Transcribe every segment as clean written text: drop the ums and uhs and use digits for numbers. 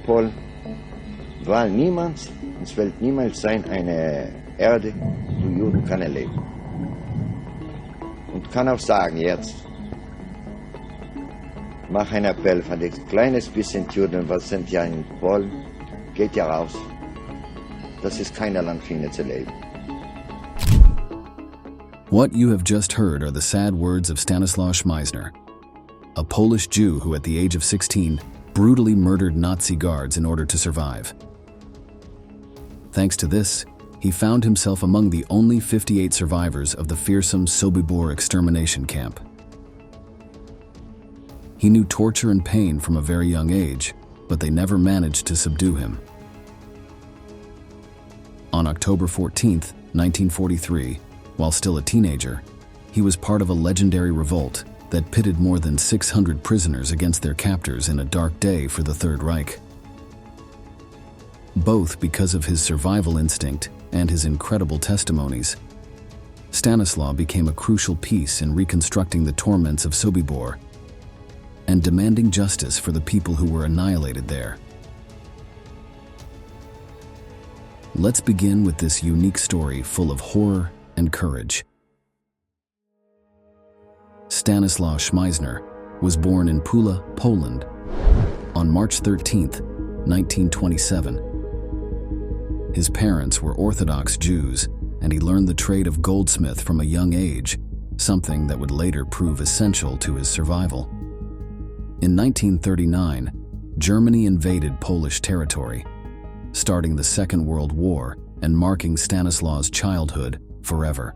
Südpol war niemand, es wird niemals sein, eine Erde, wo Juden können leben. Und kann auch sagen jetzt, mach einen Appell von dem kleines bisschen Juden, was sind ja in Polen, geht ja raus. Das ist kein Land für ihn zu leben. What you have just heard are the sad words of Stanislaw Szmajzner, a Polish Jew who at the age of 16 brutally murdered Nazi guards in order to survive. Thanks to this, he found himself among the only 58 survivors of the fearsome Sobibor extermination camp. He knew torture and pain from a very young age, but they never managed to subdue him. On October 14, 1943, while still a teenager, he was part of a legendary revolt that pitted more than 600 prisoners against their captors in a dark day for the Third Reich. Both because of his survival instinct and his incredible testimonies, Stanislaw became a crucial piece in reconstructing the torments of Sobibor and demanding justice for the people who were annihilated there. Let's begin with this unique story full of horror and courage. Stanislaw Szmajzner was born in Pula, Poland, on March 13, 1927. His parents were Orthodox Jews, and he learned the trade of goldsmith from a young age, something that would later prove essential to his survival. In 1939, Germany invaded Polish territory, starting the Second World War and marking Stanislaw's childhood forever.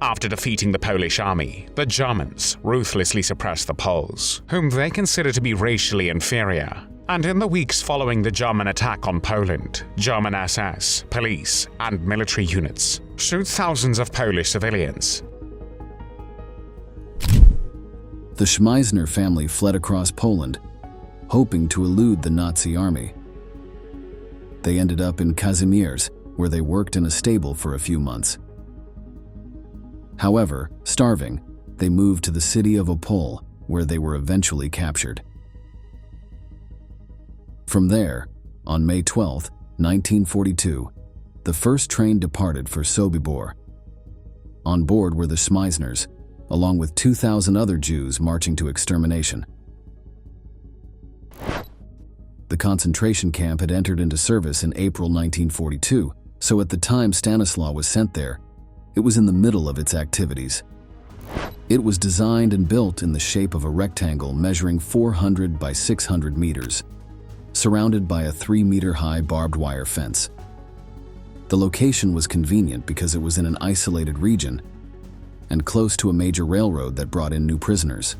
After defeating the Polish army, the Germans ruthlessly suppressed the Poles, whom they considered to be racially inferior. And in the weeks following the German attack on Poland, German SS, police, and military units shoot thousands of Polish civilians. The Szmajzner family fled across Poland, hoping to elude the Nazi army. They ended up in Kazimierz, where they worked in a stable for a few months. However, starving, they moved to the city of Opole, where they were eventually captured. From there, on May 12, 1942, the first train departed for Sobibor. On board were the Szmajzners, along with 2,000 other Jews marching to extermination. The concentration camp had entered into service in April 1942, so at the time Stanislaw was sent there, it was in the middle of its activities. It was designed and built in the shape of a rectangle measuring 400 by 600 meters, surrounded by a 3-meter-high barbed wire fence. The location was convenient because it was in an isolated region and close to a major railroad that brought in new prisoners.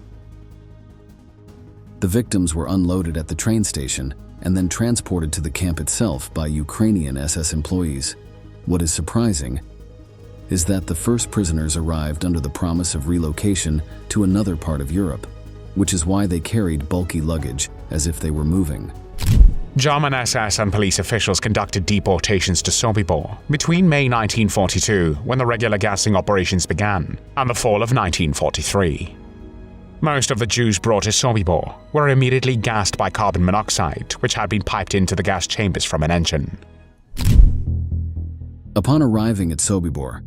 The victims were unloaded at the train station and then transported to the camp itself by Ukrainian SS employees. What is surprising is that the first prisoners arrived under the promise of relocation to another part of Europe, which is why they carried bulky luggage as if they were moving. German SS and police officials conducted deportations to Sobibor between May 1942, when the regular gassing operations began, and the fall of 1943. Most of the Jews brought to Sobibor were immediately gassed by carbon monoxide, which had been piped into the gas chambers from an engine. Upon arriving at Sobibor,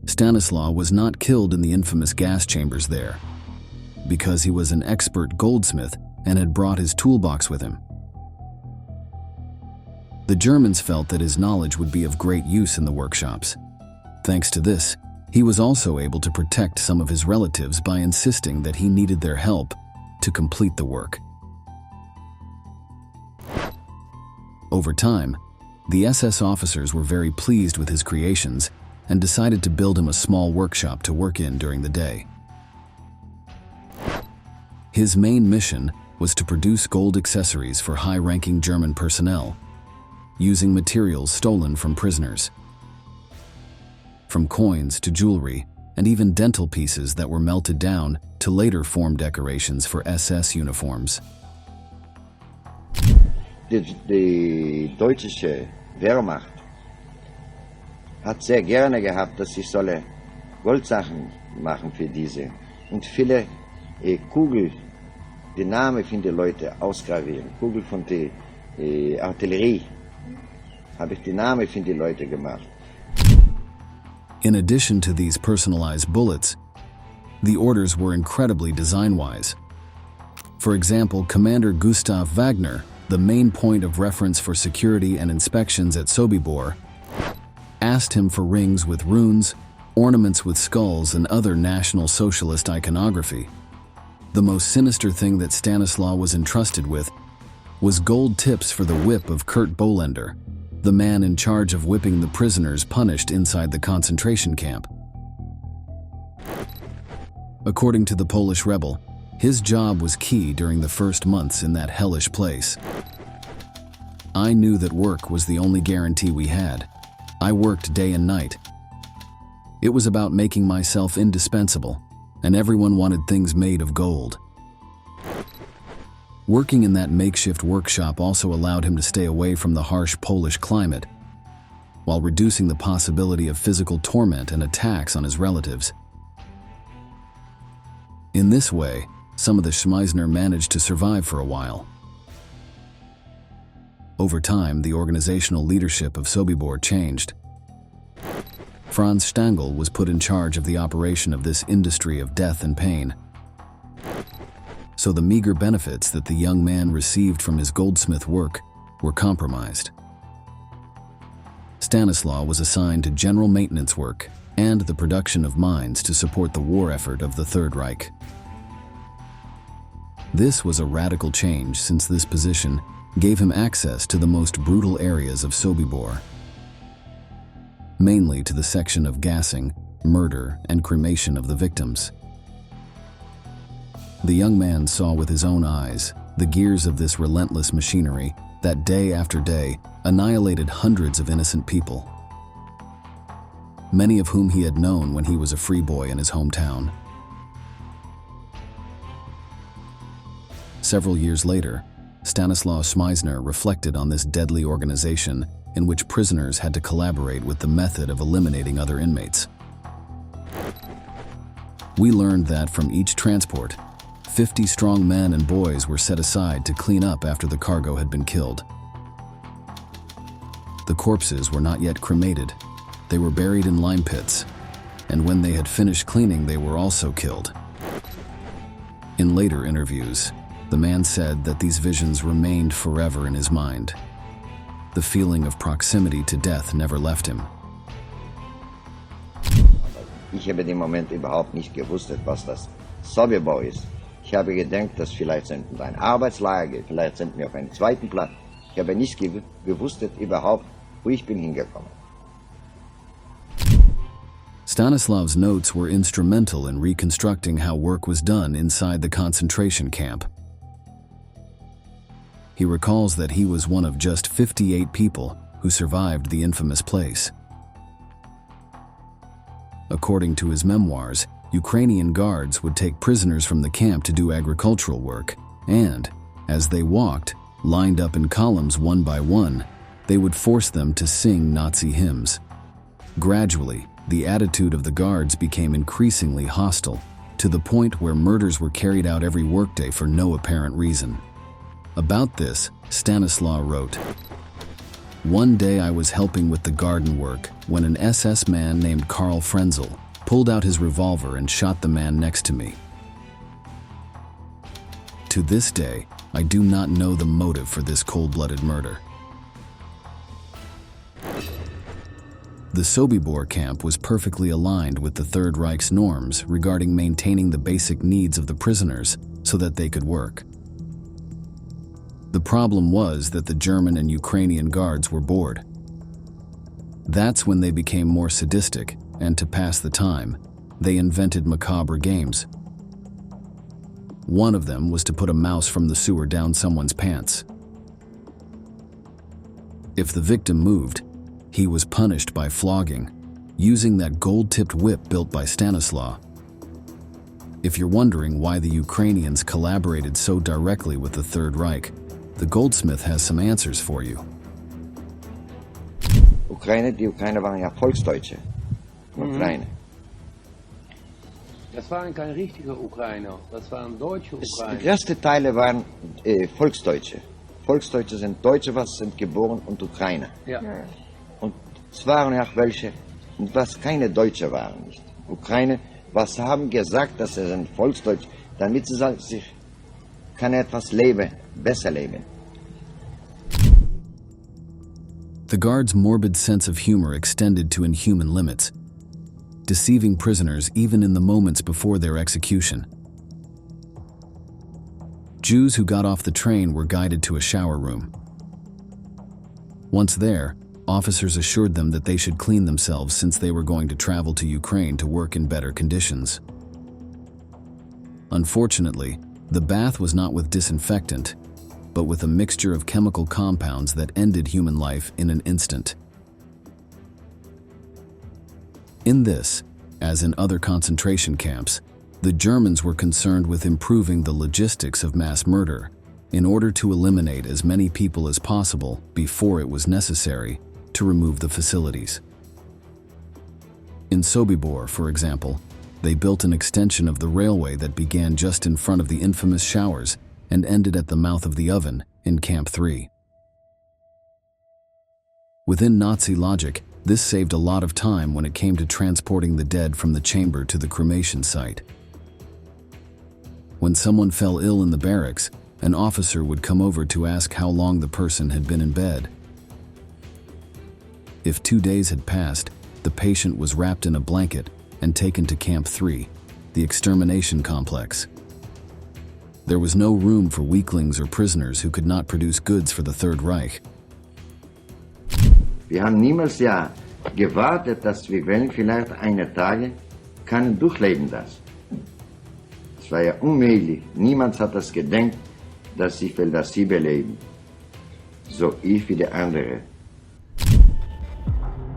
Stanislaw was not killed in the infamous gas chambers there, because he was an expert goldsmith and had brought his toolbox with him. The Germans felt that his knowledge would be of great use in the workshops. Thanks to this, he was also able to protect some of his relatives by insisting that he needed their help to complete the work. Over time, the SS officers were very pleased with his creations and decided to build him a small workshop to work in during the day. His main mission was to produce gold accessories for high-ranking German personnel, using materials stolen from prisoners. From coins to jewelry, and even dental pieces that were melted down to later form decorations for SS uniforms. Die deutsche Wehrmacht hat sehr gerne gehabt, dass ich solle Goldsachen machen für diese. Und viele die Namen von den Leuten ausgravieren. Kugel von der Artillerie. Habe ich die Namen von den Leuten gemacht. In addition to these personalized bullets, the orders were incredibly design-wise. For example, Commander Gustav Wagner, the main point of reference for security and inspections at Sobibor, asked him for rings with runes, ornaments with skulls, and other National Socialist iconography. The most sinister thing that Stanislaw was entrusted with was gold tips for the whip of Kurt Bolender, the man in charge of whipping the prisoners punished inside the concentration camp. According to the Polish rebel, his job was key during the first months in that hellish place. I knew that work was the only guarantee we had. I worked day and night. It was about making myself indispensable, and everyone wanted things made of gold. Working in that makeshift workshop also allowed him to stay away from the harsh Polish climate, while reducing the possibility of physical torment and attacks on his relatives. In this way, some of the Szmajzner managed to survive for a while. Over time, the organizational leadership of Sobibor changed. Franz Stangl was put in charge of the operation of this industry of death and pain. So the meager benefits that the young man received from his goldsmith work were compromised. Stanislaw was assigned to general maintenance work and the production of mines to support the war effort of the Third Reich. This was a radical change, since this position gave him access to the most brutal areas of Sobibor, mainly to the section of gassing, murder, and cremation of the victims. The young man saw with his own eyes the gears of this relentless machinery that day after day annihilated hundreds of innocent people, many of whom he had known when he was a free boy in his hometown. Several years later, Stanislaw Szmajzner reflected on this deadly organization in which prisoners had to collaborate with the method of eliminating other inmates. We learned that from each transport, 50 strong men and boys were set aside to clean up after the cargo had been killed. The corpses were not yet cremated. They were buried in lime pits, and when they had finished cleaning, they were also killed. In later interviews, the man said that these visions remained forever in his mind. The feeling of proximity to death never left him. Ich habe im Moment überhaupt nicht gewusst, was das Sobibor ist. Ich habe gedacht, dass vielleicht sind wir ein Arbeitslager, vielleicht sind wir auf einem zweiten Platz. Ich habe nicht gewusst überhaupt, wo ich bin hingekommen. Stanislaw's notes were instrumental in reconstructing how work was done inside the concentration camp. He recalls that he was one of just 58 people who survived the infamous place. According to his memoirs, Ukrainian guards would take prisoners from the camp to do agricultural work, and, as they walked, lined up in columns one by one, they would force them to sing Nazi hymns. Gradually, the attitude of the guards became increasingly hostile, to the point where murders were carried out every workday for no apparent reason. About this, Stanislaw wrote, "One day I was helping with the garden work when an SS man named Karl Frenzel pulled out his revolver and shot the man next to me. To this day, I do not know the motive for this cold-blooded murder." The Sobibor camp was perfectly aligned with the Third Reich's norms regarding maintaining the basic needs of the prisoners so that they could work. The problem was that the German and Ukrainian guards were bored. That's when they became more sadistic, and to pass the time, they invented macabre games. One of them was to put a mouse from the sewer down someone's pants. If the victim moved, he was punished by flogging, using that gold-tipped whip built by Stanislaw. If you're wondering why the Ukrainians collaborated so directly with the Third Reich, the goldsmith has some answers for you. Die Ukrainer waren ja Volksdeutsche. Ukraine. Das waren keine richtigen Ukrainer, das waren deutsche Die Ukrainer. größten Teile waren Volksdeutsche. Volksdeutsche sind Deutsche, was sind geboren und Ukrainer. Ja. Und es waren auch welche, was keine Deutsche waren nicht. Ukraine, was haben gesagt, dass sie sind Volksdeutsch, damit sie sich kann etwas leben, besser leben. The guards' morbid sense of humor extended to inhuman limits, deceiving prisoners even in the moments before their execution. Jews who got off the train were guided to a shower room. Once there, officers assured them that they should clean themselves since they were going to travel to Ukraine to work in better conditions. Unfortunately, the bath was not with disinfectant, but with a mixture of chemical compounds that ended human life in an instant. In this, as in other concentration camps, the Germans were concerned with improving the logistics of mass murder in order to eliminate as many people as possible before it was necessary to remove the facilities. In Sobibor, for example, they built an extension of the railway that began just in front of the infamous showers and ended at the mouth of the oven in Camp 3. Within Nazi logic, this saved a lot of time when it came to transporting the dead from the chamber to the cremation site. When someone fell ill in the barracks, an officer would come over to ask how long the person had been in bed. If 2 days had passed, the patient was wrapped in a blanket and taken to Camp 3, the extermination complex. There was no room for weaklings or prisoners who could not produce goods for the Third Reich. Wir haben niemals ja gewartet, dass wir wollen vielleicht eines Tages können durchleben das. Es war ja unmöglich. Niemand hat das gedacht, dass ich will das überleben. So ich wie der andere.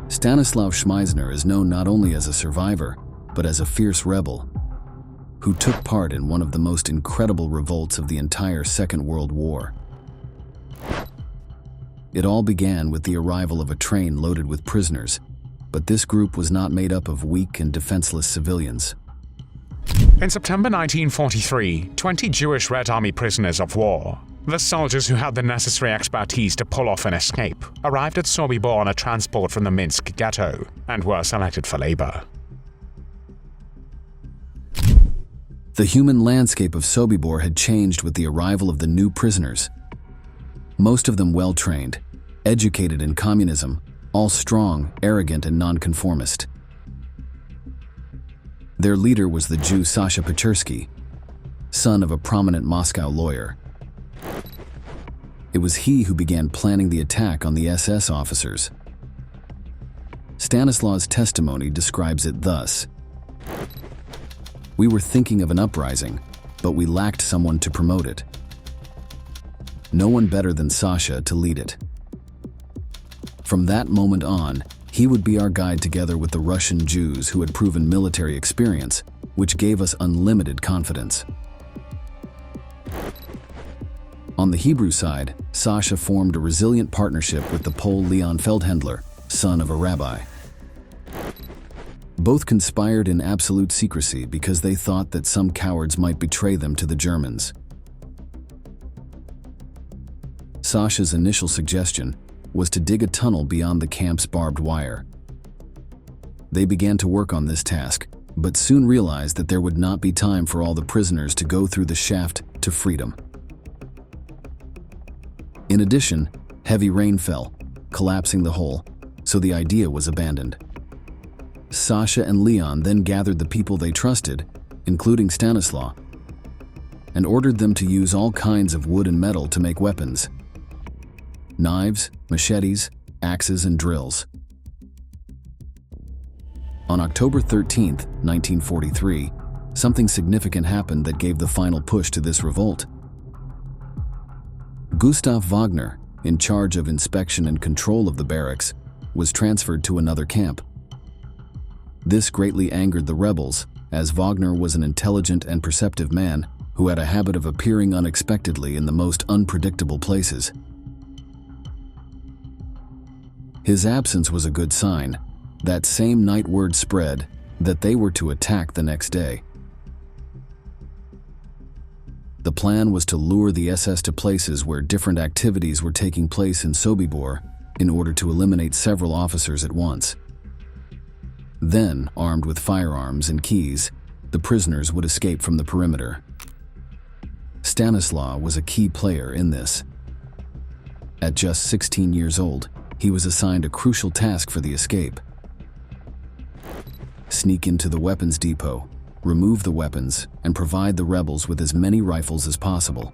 Stanislaw Szmajzner is known not only as a survivor, but as a fierce rebel who took part in one of the most incredible revolts of the entire Second World War. It all began with the arrival of a train loaded with prisoners, but this group was not made up of weak and defenseless civilians. In September 1943, 20 Jewish Red Army prisoners of war, the soldiers who had the necessary expertise to pull off an escape, arrived at Sobibor on a transport from the Minsk ghetto and were selected for labor. The human landscape of Sobibor had changed with the arrival of the new prisoners. Most of them well-trained, educated in communism, all strong, arrogant, and nonconformist. Their leader was the Jew Sasha Pechersky, son of a prominent Moscow lawyer. It was he who began planning the attack on the SS officers. Stanislaw's testimony describes it thus: "We were thinking of an uprising, but we lacked someone to promote it. No one better than Sasha to lead it. From that moment on, he would be our guide together with the Russian Jews who had proven military experience, which gave us unlimited confidence." On the Hebrew side, Sasha formed a resilient partnership with the Pole Leon Feldhendler, son of a rabbi. Both conspired in absolute secrecy because they thought that some cowards might betray them to the Germans. Sasha's initial suggestion was to dig a tunnel beyond the camp's barbed wire. They began to work on this task, but soon realized that there would not be time for all the prisoners to go through the shaft to freedom. In addition, heavy rain fell, collapsing the hole, so the idea was abandoned. Sasha and Leon then gathered the people they trusted, including Stanislaw, and ordered them to use all kinds of wood and metal to make weapons: knives, machetes, axes, and drills. On October 13, 1943, something significant happened that gave the final push to this revolt. Gustav Wagner, in charge of inspection and control of the barracks, was transferred to another camp. This greatly angered the rebels, as Wagner was an intelligent and perceptive man who had a habit of appearing unexpectedly in the most unpredictable places. His absence was a good sign. That same night word spread that they were to attack the next day. The plan was to lure the SS to places where different activities were taking place in Sobibor in order to eliminate several officers at once. Then, armed with firearms and keys, the prisoners would escape from the perimeter. Stanislaw was a key player in this. At just 16 years old, he was assigned a crucial task for the escape. Sneak into the weapons depot, remove the weapons, and provide the rebels with as many rifles as possible.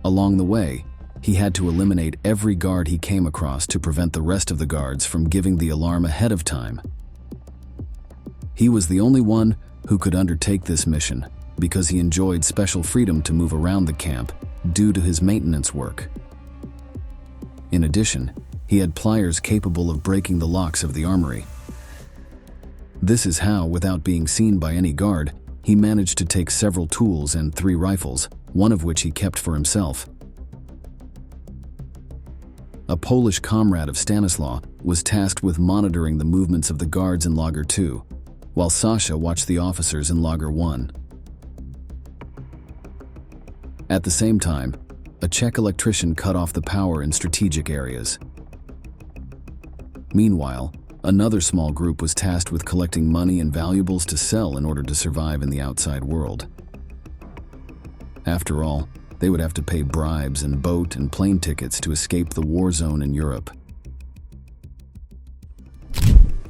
Along the way, he had to eliminate every guard he came across to prevent the rest of the guards from giving the alarm ahead of time. He was the only one who could undertake this mission because he enjoyed special freedom to move around the camp due to his maintenance work. In addition, he had pliers capable of breaking the locks of the armory. This is how, without being seen by any guard, he managed to take several tools and 3 rifles, one of which he kept for himself. A Polish comrade of Stanislaw was tasked with monitoring the movements of the guards in Lager 2, while Sasha watched the officers in Lager 1. At the same time, a Czech electrician cut off the power in strategic areas. Meanwhile, another small group was tasked with collecting money and valuables to sell in order to survive in the outside world. After all, they would have to pay bribes and boat and plane tickets to escape the war zone in Europe.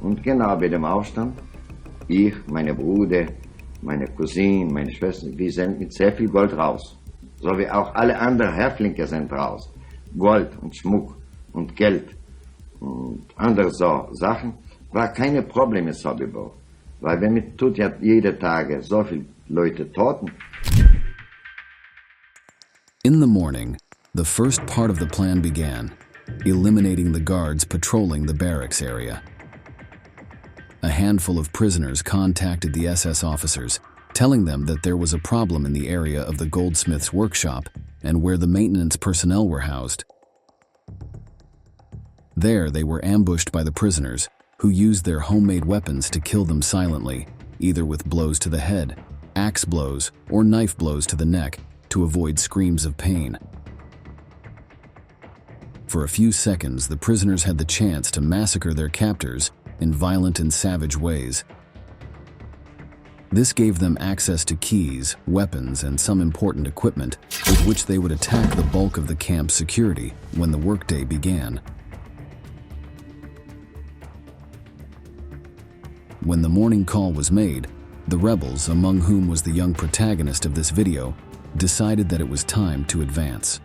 Und genau bei dem Aufstand, ich, meine Brüder, meine Cousine, meine Schwestern, wir sind mit sehr viel Gold raus. So wie auch alle anderen Häftlinge sind raus. Gold und Schmuck und Geld und andere so Sachen, war keine Probleme in Sobibor. Weil wenn man tut ja jede Tage so viele Leute toten. In the morning, the first part of the plan began, eliminating the guards patrolling the barracks area. A handful of prisoners contacted the SS officers, telling them that there was a problem in the area of the goldsmith's workshop and where the maintenance personnel were housed. There they were ambushed by the prisoners, who used their homemade weapons to kill them silently, either with blows to the head, axe blows, or knife blows to the neck, to avoid screams of pain. For a few seconds, the prisoners had the chance to massacre their captors in violent and savage ways. This gave them access to keys, weapons, and some important equipment with which they would attack the bulk of the camp's security when the workday began. When the morning call was made, the rebels, among whom was the young protagonist of this video, decided that it was time to advance.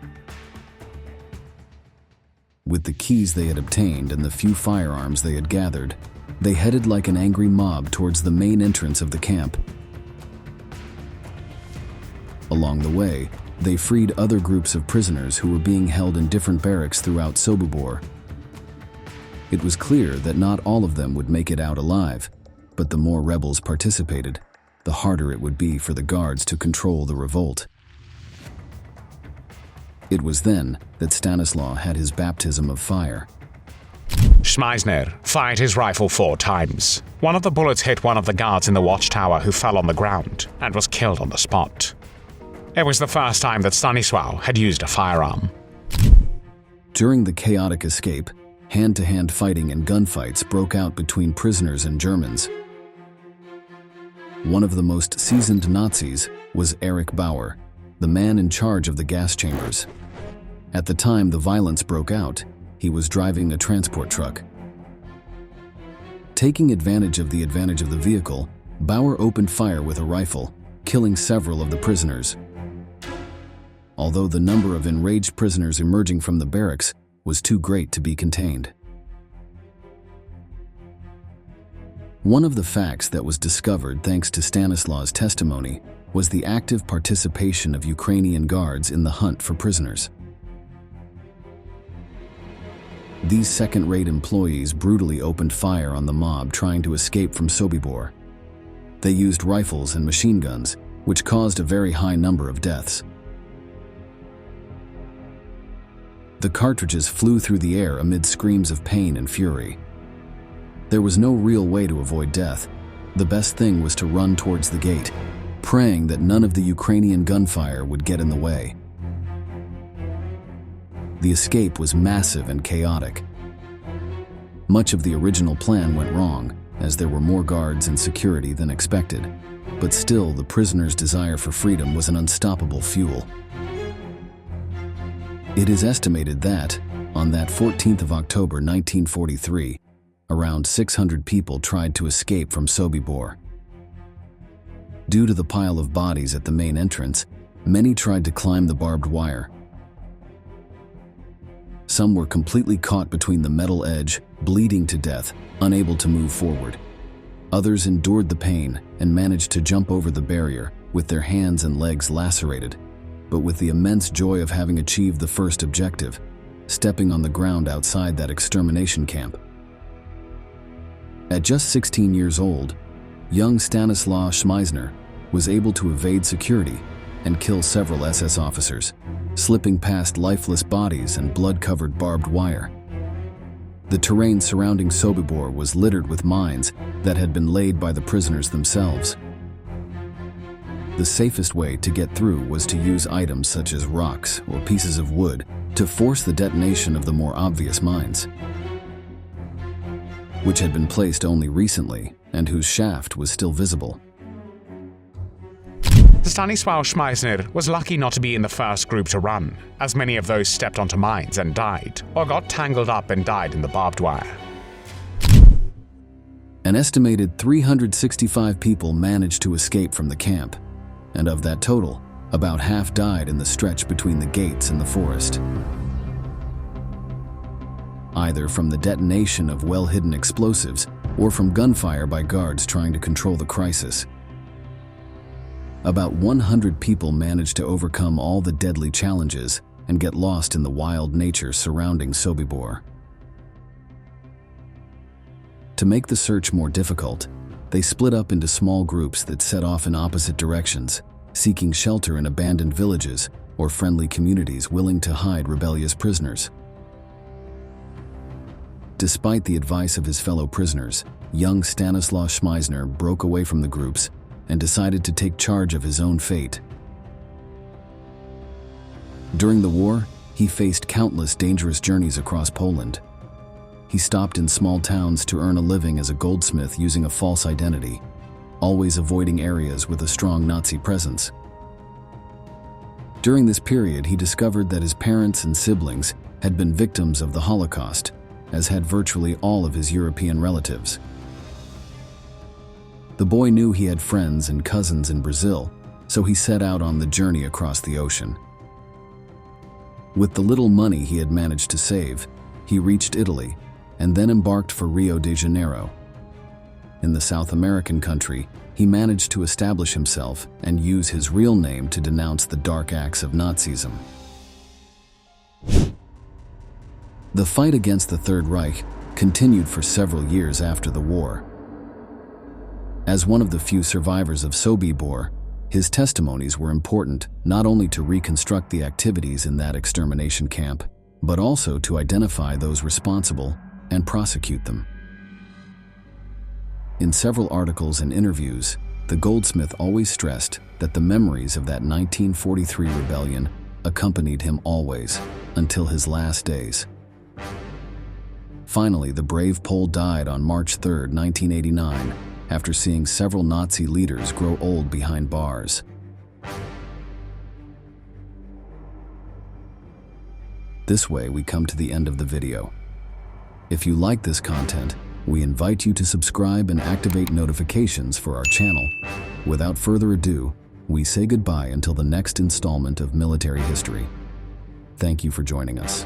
With the keys they had obtained and the few firearms they had gathered, they headed like an angry mob towards the main entrance of the camp. Along the way, they freed other groups of prisoners who were being held in different barracks throughout Sobibor. It was clear that not all of them would make it out alive, but the more rebels participated, the harder it would be for the guards to control the revolt. It was then that Stanislaw had his baptism of fire. Szmajzner fired his rifle 4 times. One of the bullets hit one of the guards in the watchtower, who fell on the ground and was killed on the spot. It was the first time that Stanislaw had used a firearm. During the chaotic escape, hand-to-hand fighting and gunfights broke out between prisoners and Germans. One of the most seasoned Nazis was Erich Bauer, the man in charge of the gas chambers. At the time the violence broke out, he was driving a transport truck. Taking advantage of the vehicle, Bauer opened fire with a rifle, killing several of the prisoners. Although the number of enraged prisoners emerging from the barracks was too great to be contained. One of the facts that was discovered thanks to Stanislaw's testimony was the active participation of Ukrainian guards in the hunt for prisoners. These second-rate employees brutally opened fire on the mob trying to escape from Sobibor. They used rifles and machine guns, which caused a very high number of deaths. The cartridges flew through the air amid screams of pain and fury. There was no real way to avoid death. The best thing was to run towards the gate, praying that none of the Ukrainian gunfire would get in the way. The escape was massive and chaotic. Much of the original plan went wrong, as there were more guards and security than expected, but still the prisoners' desire for freedom was an unstoppable fuel. It is estimated that, on that 14th of October 1943, around 600 people tried to escape from Sobibor. Due to the pile of bodies at the main entrance, many tried to climb the barbed wire. Some were completely caught between the metal edge, bleeding to death, unable to move forward. Others endured the pain and managed to jump over the barrier with their hands and legs lacerated, but with the immense joy of having achieved the first objective, stepping on the ground outside that extermination camp. At just 16 years old, young Stanislaw Szmajzner was able to evade security and kill several SS officers, slipping past lifeless bodies and blood-covered barbed wire. The terrain surrounding Sobibor was littered with mines that had been laid by the prisoners themselves. The safest way to get through was to use items such as rocks or pieces of wood to force the detonation of the more obvious mines, which had been placed only recently and whose shaft was still visible. Stanislaw Szmajzner was lucky not to be in the first group to run, as many of those stepped onto mines and died, or got tangled up and died in the barbed wire. An estimated 365 people managed to escape from the camp, and of that total, about half died in the stretch between the gates and the forest, either from the detonation of well-hidden explosives or from gunfire by guards trying to control the crisis. About 100 people managed to overcome all the deadly challenges and get lost in the wild nature surrounding Sobibor. To make the search more difficult, they split up into small groups that set off in opposite directions, seeking shelter in abandoned villages or friendly communities willing to hide rebellious prisoners. Despite the advice of his fellow prisoners, young Stanislaw Szmajzner broke away from the groups and decided to take charge of his own fate. During the war, he faced countless dangerous journeys across Poland. He stopped in small towns to earn a living as a goldsmith using a false identity, always avoiding areas with a strong Nazi presence. During this period, he discovered that his parents and siblings had been victims of the Holocaust, as had virtually all of his European relatives. The boy knew he had friends and cousins in Brazil, so he set out on the journey across the ocean. With the little money he had managed to save, he reached Italy and then embarked for Rio de Janeiro. In the South American country, he managed to establish himself and use his real name to denounce the dark acts of Nazism. The fight against the Third Reich continued for several years after the war. As one of the few survivors of Sobibor, his testimonies were important not only to reconstruct the activities in that extermination camp, but also to identify those responsible and prosecute them. In several articles and interviews, the goldsmith always stressed that the memories of that 1943 rebellion accompanied him always, until his last days. Finally, the brave Pole died on March 3, 1989, after seeing several Nazi leaders grow old behind bars. This way, we come to the end of the video. If you like this content, we invite you to subscribe and activate notifications for our channel. Without further ado, we say goodbye until the next installment of Military History. Thank you for joining us.